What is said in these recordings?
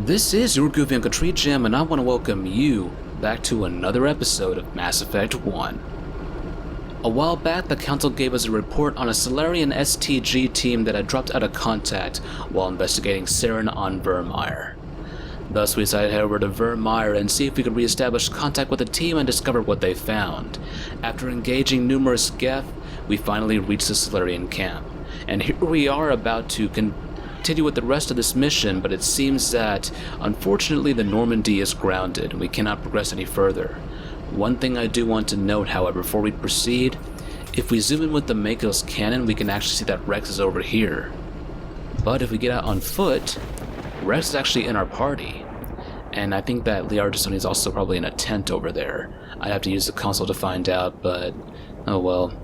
This is your goofy GreatTreeJam, and I want to welcome you back to another episode of Mass Effect 1. A while back, the Council gave us a report on a Salarian STG team that had dropped out of contact while investigating Saren on Virmire. Thus, we decided to head over to Virmire and see if we could re-establish contact with the team and discover what they found. After engaging numerous Geth, we finally reached the Salarian camp. And here we are about to continue with the rest of this mission, but it seems that, unfortunately, the Normandy is grounded and we cannot progress any further. One thing I do want to note, however, before we proceed, if we zoom in with the MacLeod's cannon, we can actually see that Wrex is over here. But if we get out on foot, Wrex is actually in our party. And I think that Liardisoni is also probably in a tent over there. I'd have to use the console to find out, but oh well.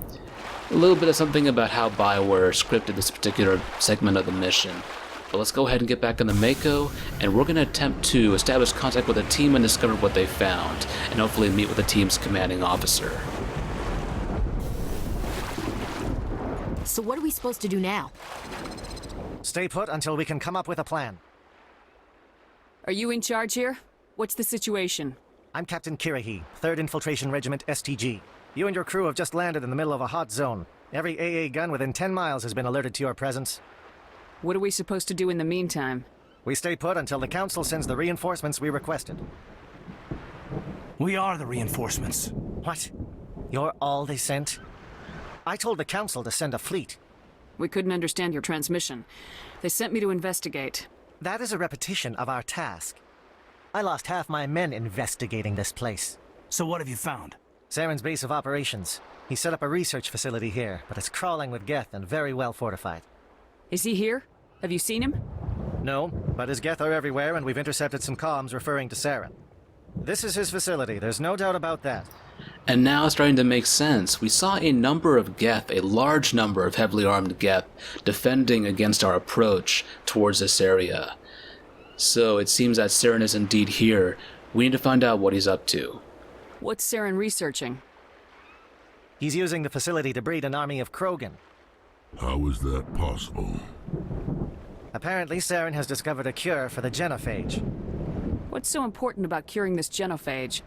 A little bit of something about how BioWare scripted this particular segment of the mission. But let's go ahead and get back in the Mako, and we're going to attempt to establish contact with the team and discover what they found, and hopefully meet with the team's commanding officer. So what are we supposed to do now? Stay put until we can come up with a plan. Are you in charge here? What's the situation? I'm Captain Kirrahe, 3rd Infiltration Regiment STG. You and your crew have just landed in the middle of a hot zone. Every AA gun within 10 miles has been alerted to your presence. What are we supposed to do in the meantime? We stay put until the Council sends the reinforcements we requested. We are the reinforcements. What? You're all they sent? I told the Council to send a fleet. We couldn't understand your transmission. They sent me to investigate. That is a repetition of our task. I lost half my men investigating this place. So what have you found? Saren's base of operations. He set up a research facility here, but it's crawling with Geth and very well fortified. Is he here? Have you seen him? No, but his Geth are everywhere, and we've intercepted some comms referring to Saren. This is his facility, there's no doubt about that. And now it's starting to make sense. We saw a number of Geth, a large number of heavily armed Geth, defending against our approach towards this area. So it seems that Saren is indeed here. We need to find out what he's up to. What's Saren researching? He's using the facility to breed an army of krogan. How is that possible? Apparently, Saren has discovered a cure for the Genophage. What's so important about curing this Genophage?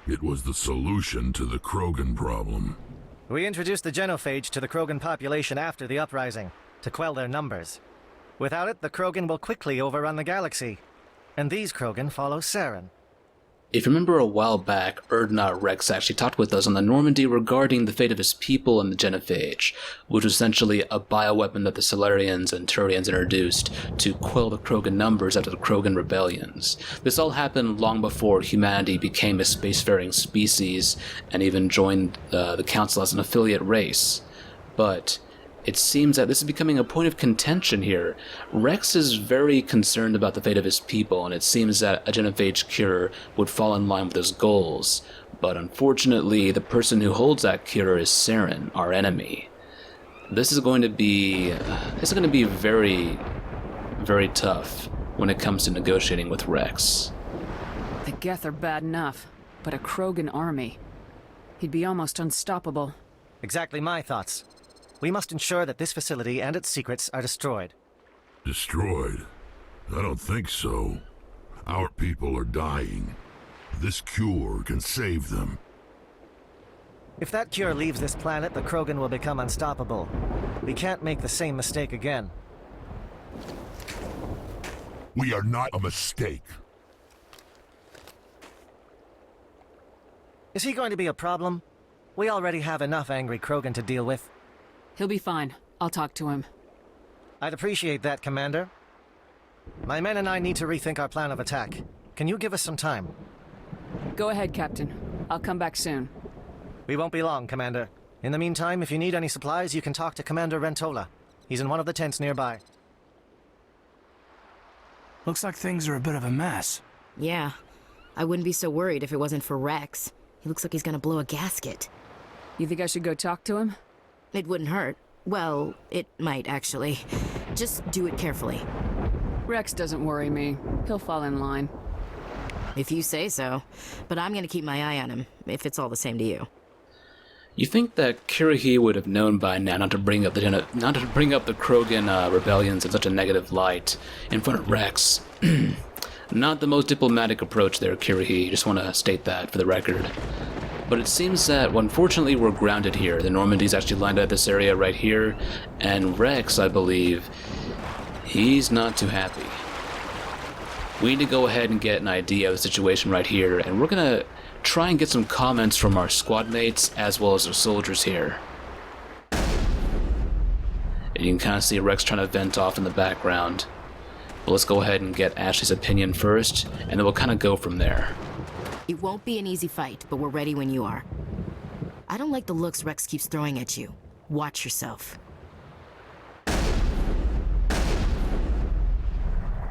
It was the solution to the krogan problem. We introduced the Genophage to the krogan population after the uprising, to quell their numbers. Without it, the krogan will quickly overrun the galaxy. And these krogan follow Saren. If you remember a while back, Urdnot Wrex actually talked with us on the Normandy regarding the fate of his people and the Genophage, which was essentially a bioweapon that the Salarians and Turians introduced to quell the krogan numbers after the krogan rebellions. This all happened long before humanity became a spacefaring species and even joined the Council as an affiliate race. But it seems that this is becoming a point of contention here. Wrex is very concerned about the fate of his people, and it seems that a Genophage cure would fall in line with his goals. But unfortunately, the person who holds that cure is Saren, our enemy. This is going to be very, very tough when it comes to negotiating with Wrex. The Geth are bad enough, but a krogan army. He'd be almost unstoppable. Exactly my thoughts. We must ensure that this facility and its secrets are destroyed. Destroyed? I don't think so. Our people are dying. This cure can save them. If that cure leaves this planet, the krogan will become unstoppable. We can't make the same mistake again. We are not a mistake. Is he going to be a problem? We already have enough angry krogan to deal with. He'll be fine. I'll talk to him. I'd appreciate that, Commander. My men and I need to rethink our plan of attack. Can you give us some time? Go ahead, Captain. I'll come back soon. We won't be long, Commander. In the meantime, if you need any supplies, you can talk to Commander Rentola. He's in one of the tents nearby. Looks like things are a bit of a mess. Yeah. I wouldn't be so worried if it wasn't for Wrex. He looks like he's gonna blow a gasket. You think I should go talk to him? It wouldn't hurt. Well, it might, actually. Just do it carefully. Wrex doesn't worry me. He'll fall in line. If you say so. But I'm gonna keep my eye on him, if it's all the same to you. You think that Kirrahe would have known by now not to bring up the krogan rebellions in such a negative light in front of Wrex. Not the most diplomatic approach there, Kirrahe. Just want to state that for the record. But it seems that, well, unfortunately, we're grounded here. The Normandy's actually lined up this area right here, and Wrex, I believe, he's not too happy. We need to go ahead and get an idea of the situation right here, and we're gonna try and get some comments from our squad mates as well as our soldiers here. And you can kind of see Wrex trying to vent off in the background. But let's go ahead and get Ashley's opinion first, and then we'll kind of go from there. It won't be an easy fight, but we're ready when you are. I don't like the looks Wrex keeps throwing at you. Watch yourself.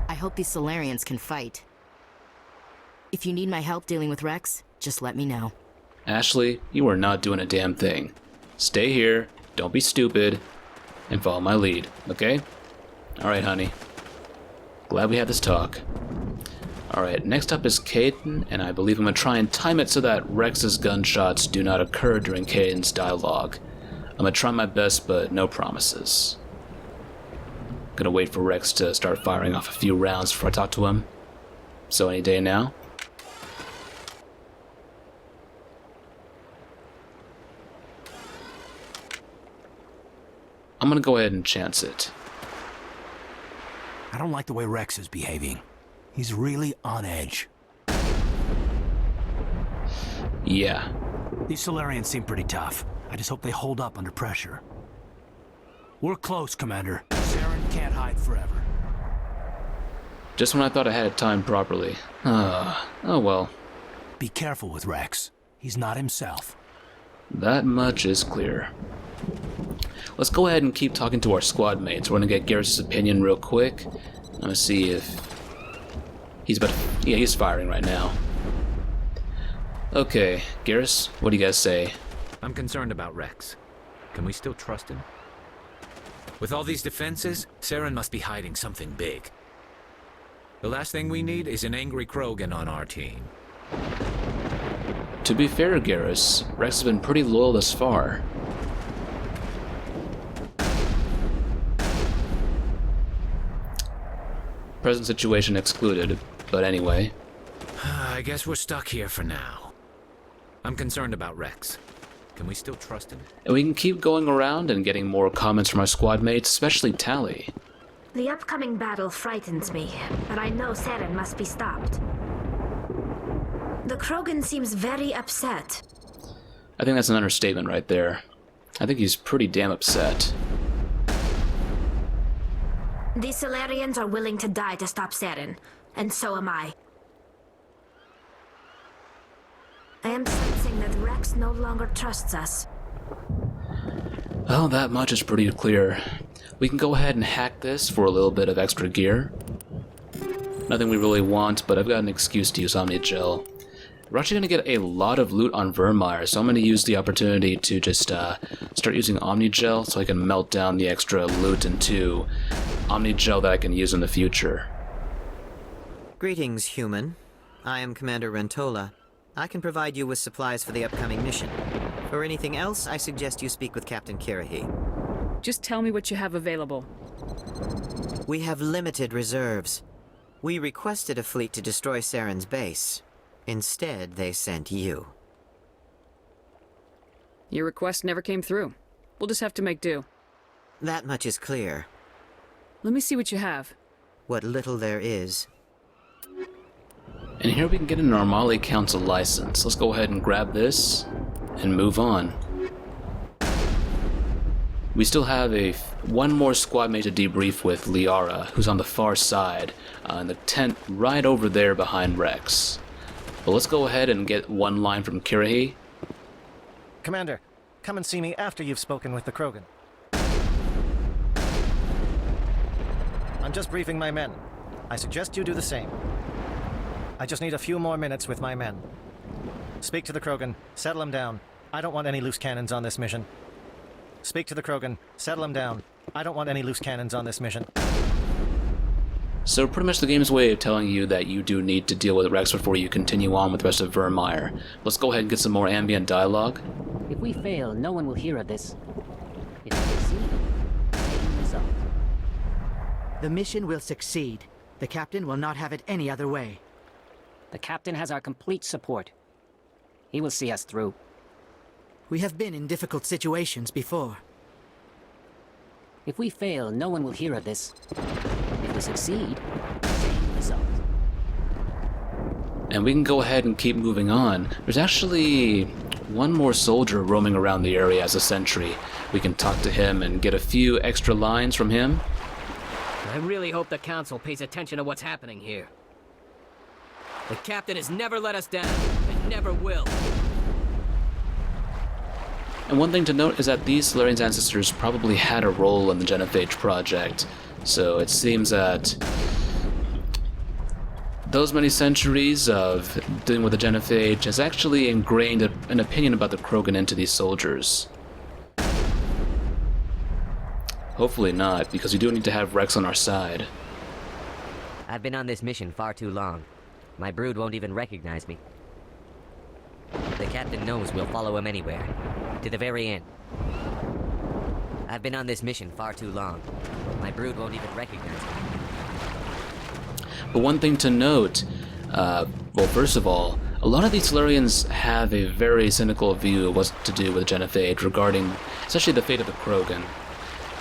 I hope these Salarians can fight. If you need my help dealing with Wrex, just let me know. Ashley, you are not doing a damn thing. Stay here, don't be stupid, and follow my lead, okay? Alright, honey. Glad we had this talk. Alright, next up is Caden, and I believe I'm going to try and time it so that Wrex's gunshots do not occur during Caden's dialogue. I'm going to try my best, but no promises. Gonna wait for Wrex to start firing off a few rounds before I talk to him. So any day now. I'm gonna go ahead and chance it. I don't like the way Wrex is behaving. He's really on edge. Yeah. These Salarians seem pretty tough. I just hope they hold up under pressure. We're close, Commander. Saren can't hide forever. Just when I thought I had it timed properly. Oh well. Be careful with Wrex. He's not himself. That much is clear. Let's go ahead and keep talking to our squad mates. We're gonna get Garrus' opinion real quick. I'm gonna see if he's about to... Yeah, he's firing right now. Okay, Garrus, what do you guys say? I'm concerned about Wrex. Can we still trust him? With all these defenses, Saren must be hiding something big. The last thing we need is an angry Krogan on our team. To be fair, Garrus, Wrex has been pretty loyal thus far. Present situation excluded, but anyway. I guess we're stuck here for now. I'm concerned about Wrex. Can we still trust him? And we can keep going around and getting more comments from our squad mates, especially Tally. The upcoming battle frightens me, but I know Saren must be stopped. The Krogan seems very upset. I think that's an understatement right there. I think he's pretty damn upset. The Salarians are willing to die to stop Saren, and so am I. I am sensing that Wrex no longer trusts us. Well, that much is pretty clear. We can go ahead and hack this for a little bit of extra gear. Nothing we really want, but I've got an excuse to use Omni Gel. We're actually going to get a lot of loot on Virmire, so I'm going to use the opportunity to just start using Omni Gel so I can melt down the extra loot into Omni Gel that I can use in the future. Greetings, human. I am Commander Rentola. I can provide you with supplies for the upcoming mission. For anything else, I suggest you speak with Captain Kirrahe. Just tell me what you have available. We have limited reserves. We requested a fleet to destroy Saren's base. Instead, they sent you. Your request never came through. We'll just have to make do. That much is clear. Let me see what you have. What little there is. And here we can get a Normali Council license. Let's go ahead and grab this and move on. We still have one more squad mate to debrief with, Liara, who's on the far side, in the tent right over there behind Wrex. But let's go ahead and get one line from Kirrahe. Commander, come and see me after you've spoken with the Krogan. I'm just briefing my men. I suggest you do the same. I just need a few more minutes with my men. Speak to the Krogan, settle him down. I don't want any loose cannons on this mission. Speak to the Krogan, settle him down. I don't want any loose cannons on this mission. So pretty much the game's way of telling you that you do need to deal with Wrex before you continue on with the rest of Virmire. Let's go ahead and get some more ambient dialogue. If we fail, no one will hear of this. If we succeed, same result. The mission will succeed. The captain will not have it any other way. The captain has our complete support. He will see us through. We have been in difficult situations before. If we fail, no one will hear of this. If we succeed, same result. And we can go ahead and keep moving on. There's actually one more soldier roaming around the area as a sentry. We can talk to him and get a few extra lines from him. I really hope the Council pays attention to what's happening here. The Captain has never let us down, and never will. And one thing to note is that these Salarian's ancestors probably had a role in the Genophage project. So it seems that those many centuries of dealing with the Genophage has actually ingrained an opinion about the Krogan into these soldiers. Hopefully not, because we do need to have Wrex on our side. I've been on this mission far too long. My brood won't even recognize me. The Captain knows we'll follow him anywhere. To the very end. I've been on this mission far too long. My brood won't even recognize me. But one thing to note, well, first of all, a lot of these Salarians have a very cynical view of what to do with Genophage regarding, especially the fate of the Krogan.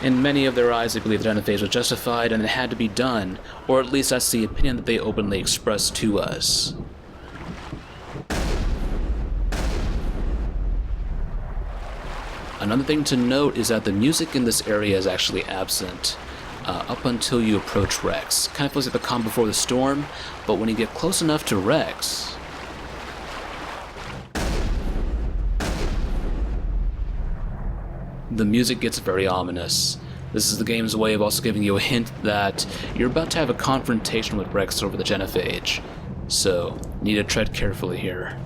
In many of their eyes, they believe the Genophage was justified and it had to be done, or at least that's the opinion that they openly expressed to us. Another thing to note is that the music in this area is actually absent up until you approach Wrex. Kind of feels like the calm before the storm, but when you get close enough to Wrex, the music gets very ominous. This is the game's way of also giving you a hint that you're about to have a confrontation with Wrex over the Genophage, so need to tread carefully here.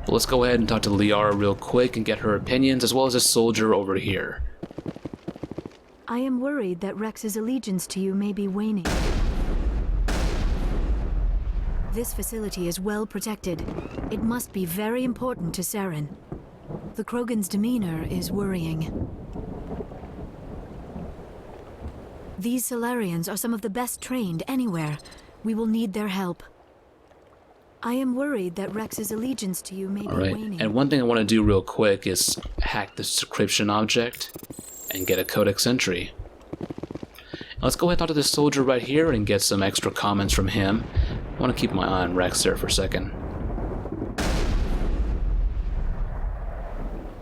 But let's go ahead and talk to Liara real quick and get her opinions, as well as a soldier over here. I am worried that Wrex's allegiance to you may be waning. This facility is well protected. It must be very important to Saren. The Krogan's demeanor is worrying. These Salarians are some of the best trained anywhere. We will need their help. I am worried that Wrex's allegiance to you may be waning. And one thing I want to do real quick is hack this decryption object and get a codex entry. Let's go ahead and talk to this soldier right here and get some extra comments from him. I want to keep my eye on Wrex there for a second.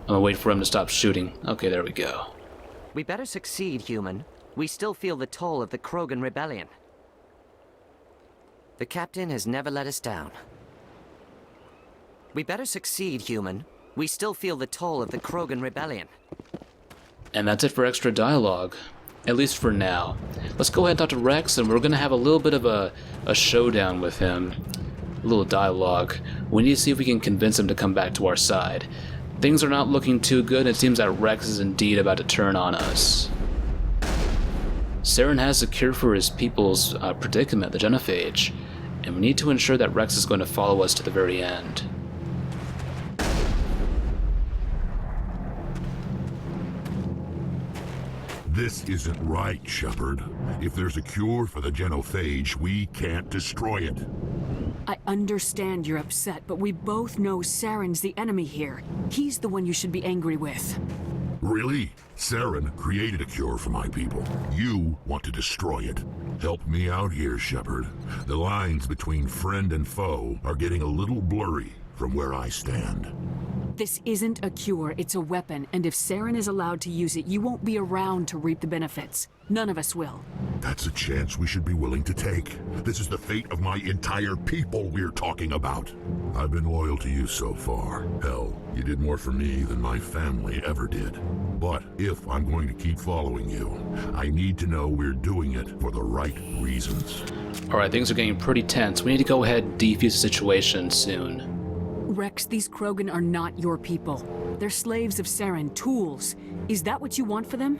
I'm gonna wait for him to stop shooting. Okay, there we go. We better succeed, human. We still feel the toll of the Krogan rebellion. The Captain has never let us down. We better succeed, human. We still feel the toll of the Krogan rebellion. And that's it for extra dialogue. At least for now. Let's go ahead and talk to Wrex, and we're gonna have a little bit of a showdown with him. A little dialogue. We need to see if we can convince him to come back to our side. Things are not looking too good. It seems that Wrex is indeed about to turn on us. Saren has a cure for his people's predicament, the Genophage, and we need to ensure that Wrex is going to follow us to the very end. This isn't right, Shepard. If there's a cure for the Genophage, we can't destroy it. I understand you're upset, but we both know Saren's the enemy here. He's the one you should be angry with. Really? Saren created a cure for my people. You want to destroy it. Help me out here, Shepard. The lines between friend and foe are getting a little blurry from where I stand. This isn't a cure, it's a weapon, and if Saren is allowed to use it, you won't be around to reap the benefits. None of us will. That's a chance we should be willing to take. This is the fate of my entire people we're talking about. I've been loyal to you so far. Hell, you did more for me than my family ever did. But if I'm going to keep following you, I need to know we're doing it for the right reasons. Alright, things are getting pretty tense. We need to go ahead and defuse the situation soon. Wrex, these Krogan are not your people. They're slaves of Saren, tools. Is that what you want for them?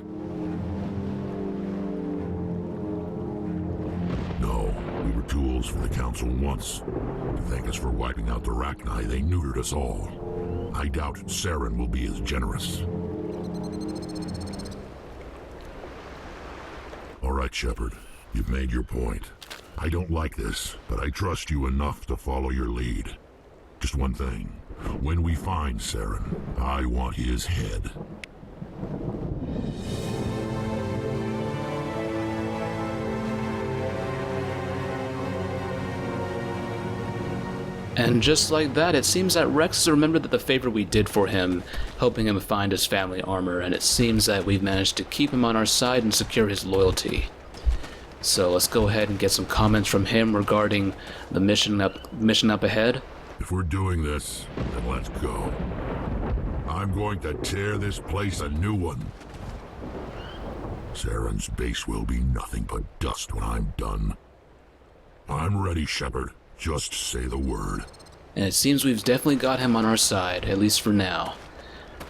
No, we were tools for the Council once. To thank us for wiping out the Rachni, they neutered us all. I doubt Saren will be as generous. All right. right, Shepard. You've made your point. I don't like this, but I trust you enough to follow your lead. Just one thing. When we find Saren, I want his head. And just like that, it seems that Wrex has remembered that the favor we did for him, helping him find his family armor, and it seems that we've managed to keep him on our side and secure his loyalty. So let's go ahead and get some comments from him regarding the mission up ahead. If we're doing this, then let's go. I'm going to tear this place a new one. Saren's base will be nothing but dust when I'm done. I'm ready, Shepard. Just say the word. And it seems we've definitely got him on our side, at least for now.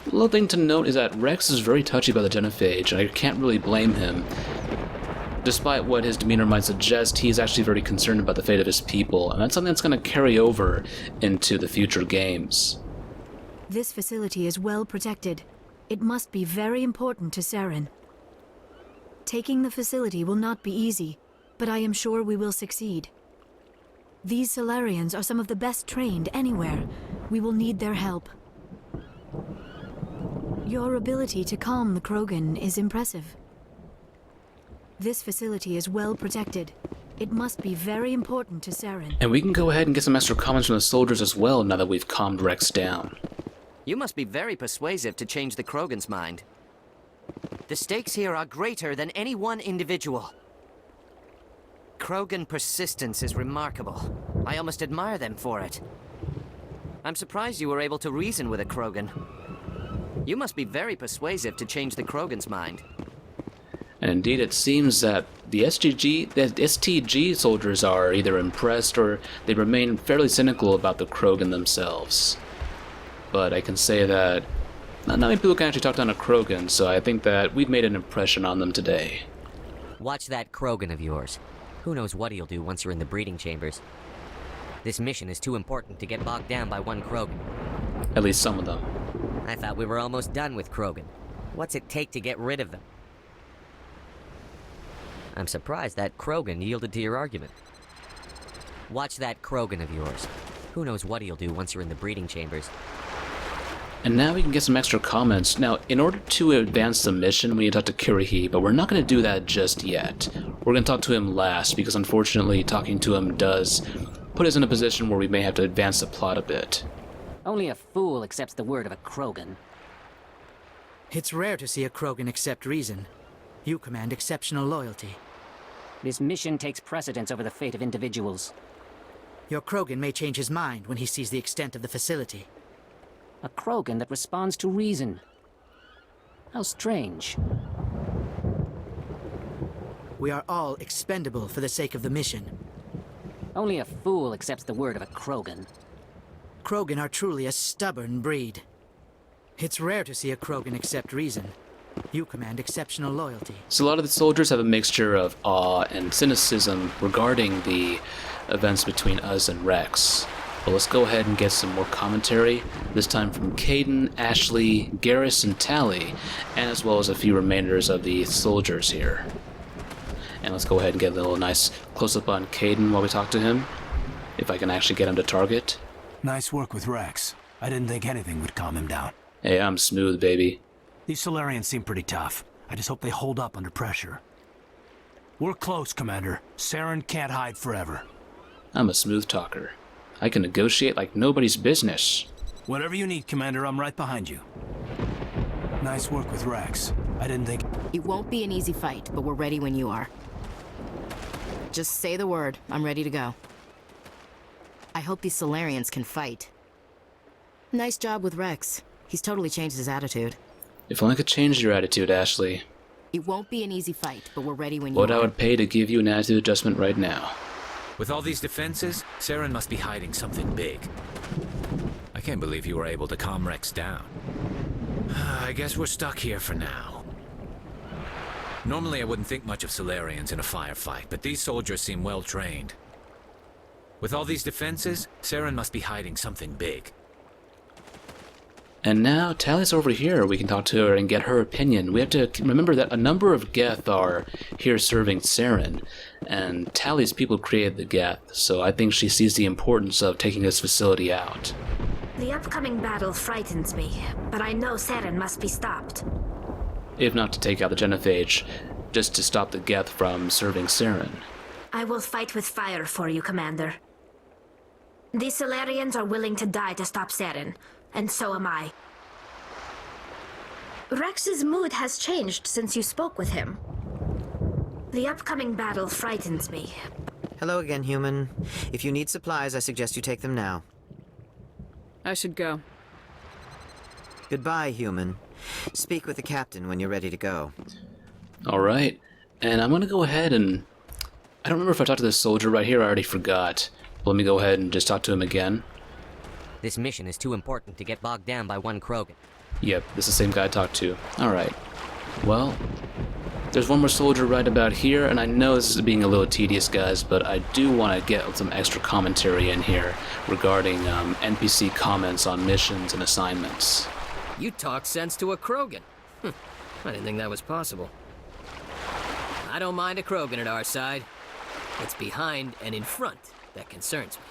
A little thing to note is that Wrex is very touchy about the Genophage, and I can't really blame him. Despite what his demeanor might suggest, he is actually very concerned about the fate of his people, and that's something that's going to carry over into the future games. This facility is well protected. It must be very important to Saren. Taking the facility will not be easy, but I am sure we will succeed. These Salarians are some of the best trained anywhere. We will need their help. Your ability to calm the krogan is impressive. This facility is well protected. It must be very important to Saren. And we can go ahead and get some extra comments from the soldiers as well now that we've calmed Wrex down. You must be very persuasive to change the krogan's mind. The stakes here are greater than any one individual. Krogan persistence is remarkable. I almost admire them for it. I'm surprised you were able to reason with a krogan. You must be very persuasive to change the krogan's mind. And indeed, it seems that the STG soldiers are either impressed or they remain fairly cynical about the krogan themselves. But I can say that not many people can actually talk down a krogan, so I think that we've made an impression on them today. Watch that krogan of yours. Who knows what he'll do once you're in the breeding chambers. This mission is too important to get bogged down by one krogan. At least some of them. I thought we were almost done with krogan. What's it take to get rid of them? I'm surprised that krogan yielded to your argument. Watch that krogan of yours. Who knows what he'll do once you're in the breeding chambers. And now we can get some extra comments. Now, in order to advance the mission, we need to talk to Kirrahe, but we're not going to do that just yet. We're going to talk to him last, because unfortunately, talking to him does put us in a position where we may have to advance the plot a bit. Only a fool accepts the word of a krogan. It's rare to see a krogan accept reason. You command exceptional loyalty. This mission takes precedence over the fate of individuals. Your krogan may change his mind when he sees the extent of the facility. A krogan that responds to reason. How strange. We are all expendable for the sake of the mission. Only a fool accepts the word of a krogan. Krogan are truly a stubborn breed. It's rare to see a krogan accept reason. You command exceptional loyalty. So a lot of the soldiers have a mixture of awe and cynicism regarding the events between us and Wrex. But let's go ahead and get some more commentary, this time from Caden, Ashley, Garrus, and Tally, and as well as a few remainders of the soldiers here. And let's go ahead and get a little nice close-up on Caden while we talk to him, if I can actually get him to target. Nice work with Wrex. I didn't think anything would calm him down. Hey, I'm smooth, baby. These Salarians seem pretty tough. I just hope they hold up under pressure. We're close, Commander. Saren can't hide forever. I'm a smooth talker. I can negotiate like nobody's business. Whatever you need, Commander, I'm right behind you. Nice work with Wrex. I didn't think... It won't be an easy fight, but we're ready when you are. Just say the word. I'm ready to go. I hope these Salarians can fight. Nice job with Wrex. He's totally changed his attitude. If only I could change your attitude, Ashley. It won't be an easy fight, but we're ready when you are. What I would pay to give you an attitude adjustment right now. With all these defenses, Saren must be hiding something big. I can't believe you were able to calm Wrex down. I guess we're stuck here for now. Normally I wouldn't think much of Salarians in a firefight, but these soldiers seem well trained. With all these defenses, Saren must be hiding something big. And now Tally's over here. We can talk to her and get her opinion. We have to remember that a number of Geth are here serving Saren, and Tally's people created the Geth, so I think she sees the importance of taking this facility out. The upcoming battle frightens me, but I know Saren must be stopped. If not to take out the Genophage, just to stop the Geth from serving Saren. I will fight with fire for you, Commander. The Salarians are willing to die to stop Saren, and so am I. Wrex's mood has changed since you spoke with him. The upcoming battle frightens me. Hello again, human. If you need supplies, I suggest you take them now. I should go. Goodbye, human. Speak with the captain when you're ready to go. Alright, and I'm gonna go ahead and... I don't remember if I talked to this soldier right here, I already forgot. Let me go ahead and just talk to him again. This mission is too important to get bogged down by one krogan. Yep, this is the same guy I talked to. Alright. Well, there's one more soldier right about here, and I know this is being a little tedious, guys, but I do want to get some extra commentary in here regarding NPC comments on missions and assignments. You talk sense to a krogan. I didn't think that was possible. I don't mind a krogan at our side. It's behind and in front that concerns me.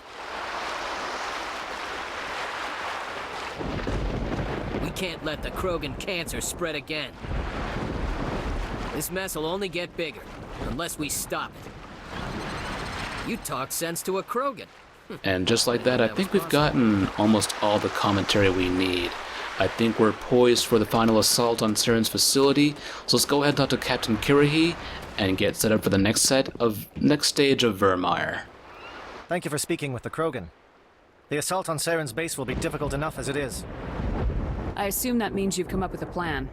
We can't let the krogan cancer spread again. This mess will only get bigger, unless we stop it. You talk sense to a krogan. And just like that, I think we've gotten almost all the commentary we need. I think we're poised for the final assault on Saren's facility, so let's go ahead and talk to Captain Kirrahe and get set up for the next stage of Virmire. Thank you for speaking with the krogan. The assault on Saren's base will be difficult enough as it is. I assume that means you've come up with a plan.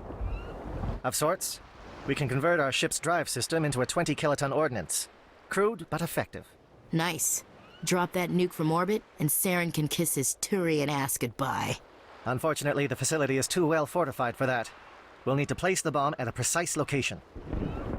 Of sorts. We can convert our ship's drive system into a 20-kiloton ordnance. Crude, but effective. Nice. Drop that nuke from orbit, and Saren can kiss his Turian ass goodbye. Unfortunately, the facility is too well fortified for that. We'll need to place the bomb at a precise location.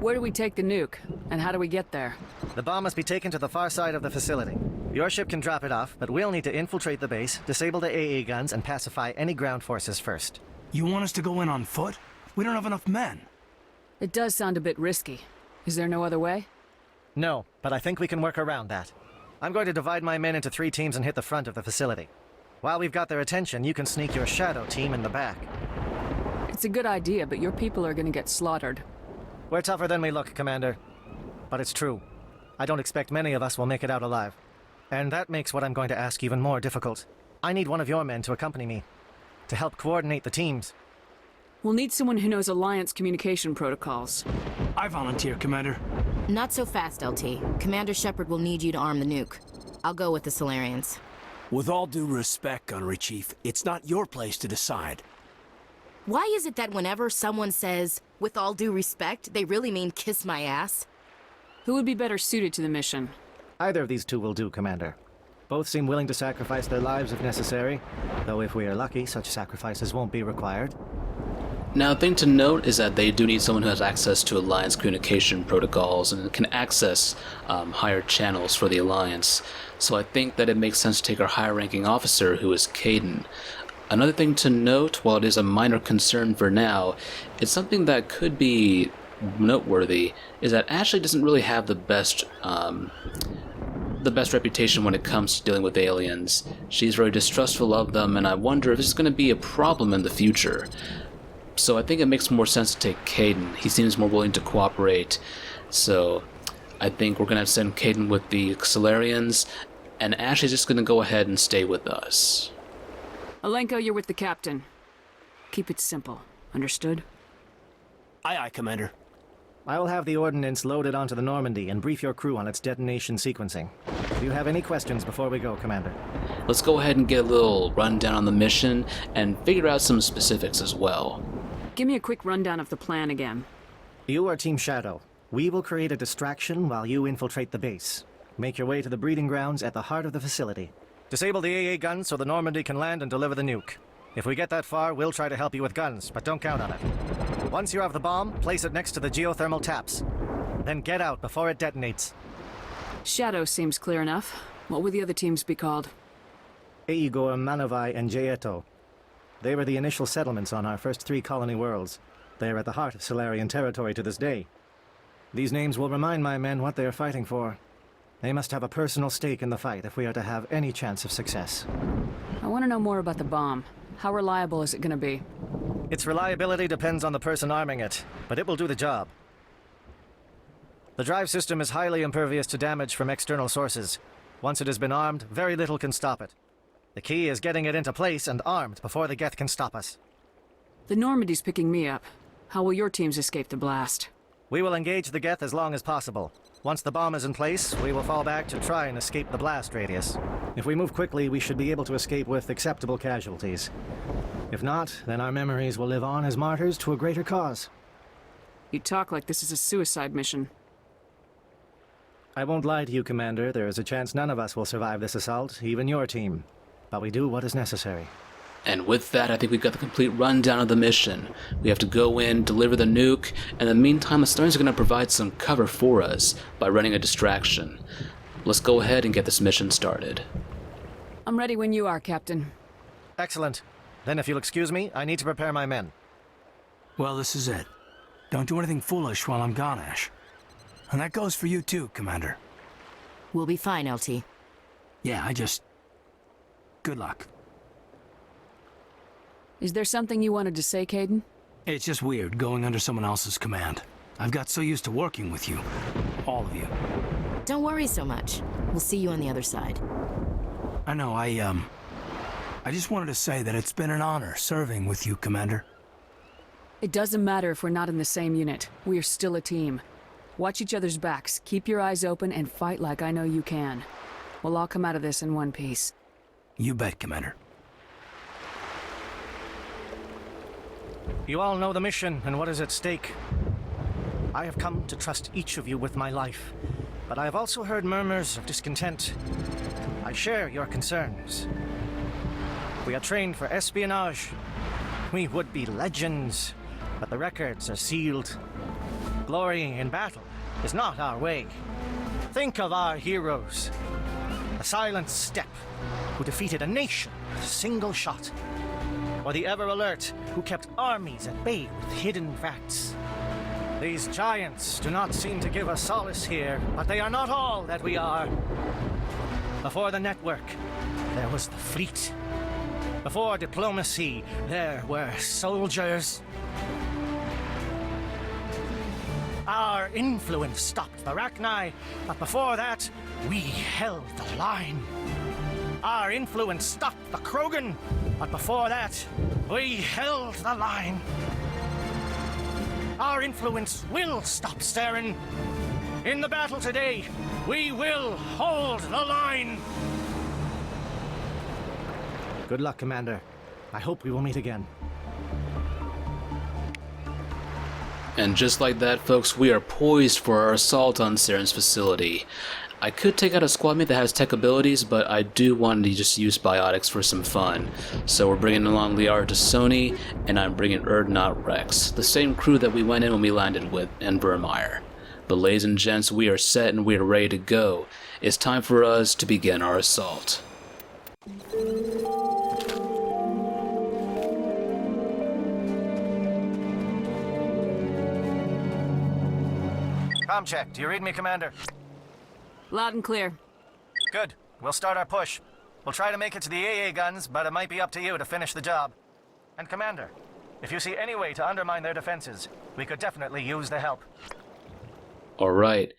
Where do we take the nuke, and how do we get there? The bomb must be taken to the far side of the facility. Your ship can drop it off, but we'll need to infiltrate the base, disable the AA guns, and pacify any ground forces first. You want us to go in on foot? We don't have enough men. It does sound a bit risky. Is there no other way? No, but I think we can work around that. I'm going to divide my men into 3 teams and hit the front of the facility. While we've got their attention, you can sneak your shadow team in the back. It's a good idea, but your people are gonna get slaughtered. We're tougher than we look, Commander. But it's true. I don't expect many of us will make it out alive. And that makes what I'm going to ask even more difficult. I need one of your men to accompany me, to help coordinate the teams. We'll need someone who knows Alliance communication protocols. I volunteer, Commander. Not so fast, LT. Commander Shepard will need you to arm the nuke. I'll go with the Salarians. With all due respect, Gunnery Chief, it's not your place to decide. Why is it that whenever someone says, with all due respect, they really mean kiss my ass? Who would be better suited to the mission? Either of these two will do, Commander. Both seem willing to sacrifice their lives if necessary, though if we are lucky, such sacrifices won't be required. Now, a thing to note is that they do need someone who has access to Alliance communication protocols and can access higher channels for the Alliance. So I think that it makes sense to take our higher-ranking officer, who is Caden. Another thing to note, while it is a minor concern for now, it's something that could be noteworthy, is that Ashley doesn't really have the best reputation when it comes to dealing with aliens. She's very distrustful of them, and I wonder if this is going to be a problem in the future. So I think it makes more sense to take Caden. He seems more willing to cooperate. So I think we're going to send Caden with the Salarians, and Ashley's just going to go ahead and stay with us. Alenko, you're with the captain. Keep it simple. Understood? Aye, aye, Commander. I will have the ordnance loaded onto the Normandy and brief your crew on its detonation sequencing. Do you have any questions before we go, Commander? Let's go ahead and get a little rundown on the mission and figure out some specifics as well. Give me a quick rundown of the plan again. You are Team Shadow. We will create a distraction while you infiltrate the base. Make your way to the breeding grounds at the heart of the facility. Disable the AA guns so the Normandy can land and deliver the nuke. If we get that far, we'll try to help you with guns, but don't count on it. Once you have the bomb, place it next to the geothermal taps. Then get out before it detonates. Shadow seems clear enough. What would the other teams be called? Igor, Manovai, and Jaeto. They were the initial settlements on our first 3 colony worlds. They are at the heart of Salarian territory to this day. These names will remind my men what they are fighting for. They must have a personal stake in the fight if we are to have any chance of success. I want to know more about the bomb. How reliable is it going to be? Its reliability depends on the person arming it, but it will do the job. The drive system is highly impervious to damage from external sources. Once it has been armed, very little can stop it. The key is getting it into place and armed before the Geth can stop us. The Normandy's picking me up. How will your teams escape the blast? We will engage the Geth as long as possible. Once the bomb is in place, we will fall back to try and escape the blast radius. If we move quickly, we should be able to escape with acceptable casualties. If not, then our memories will live on as martyrs to a greater cause. You talk like this is a suicide mission. I won't lie to you, Commander. There is a chance none of us will survive this assault, even your team. But we do what is necessary. And with that, I think we've got the complete rundown of the mission. We have to go in, deliver the nuke, and in the meantime, the Salarians are going to provide some cover for us by running a distraction. Let's go ahead and get this mission started. I'm ready when you are, Captain. Excellent. Then if you'll excuse me, I need to prepare my men. Well, this is it. Don't do anything foolish while I'm gone, Ash. And that goes for you too, Commander. We'll be fine, LT. Yeah, good luck. Is there something you wanted to say, Caden? It's just weird going under someone else's command. I've got so used to working with you. All of you. Don't worry so much. We'll see you on the other side. I know, I just wanted to say that it's been an honor serving with you, Commander. It doesn't matter if we're not in the same unit. We are still a team. Watch each other's backs, keep your eyes open, and fight like I know you can. We'll all come out of this in one piece. You bet, Commander. You all know the mission and what is at stake. I have come to trust each of you with my life, but I have also heard murmurs of discontent. I share your concerns. We are trained for espionage. We would be legends, but the records are sealed. Glory in battle is not our way. Think of our heroes. The silent step who defeated a nation with a single shot. Or the ever-alert who kept armies at bay with hidden facts. These giants do not seem to give us solace here, but they are not all that we are. Before the network, there was the fleet. Before diplomacy, there were soldiers. Our influence stopped the Rachni, but before that, we held the line. Our influence stopped the Krogan, but before that, we held the line. Our influence will stop Saren. In the battle today, we will hold the line. Good luck, Commander. I hope we will meet again. And just like that, folks, we are poised for our assault on Saren's facility. I could take out a squad mate that has tech abilities, but I do want to just use biotics for some fun. So we're bringing along Liara to Sony, and I'm bringing Urdnot Wrex, the same crew that we went in when we landed with in Virmire. But ladies and gents, we are set and we are ready to go. It's time for us to begin our assault. Comm check. Do you read me, Commander? Loud and clear. Good. We'll start our push. We'll try to make it to the AA guns, but it might be up to you to finish the job. And Commander, if you see any way to undermine their defenses, we could definitely use the help. Alright.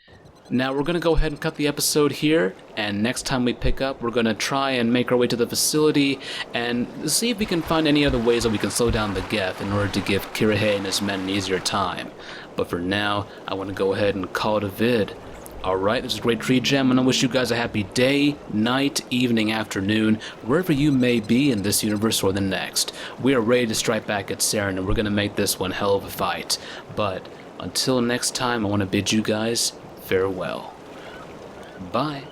Now we're going to go ahead and cut the episode here, and next time we pick up, we're going to try and make our way to the facility and see if we can find any other ways that we can slow down the Geth in order to give Kirrahe and his men an easier time. But for now, I want to go ahead and call it a vid. Alright, this is GreatTreeJam, and I wish you guys a happy day, night, evening, afternoon, wherever you may be in this universe or the next. We are ready to strike back at Saren, and we're going to make this one hell of a fight. But until next time, I want to bid you guys farewell. Bye.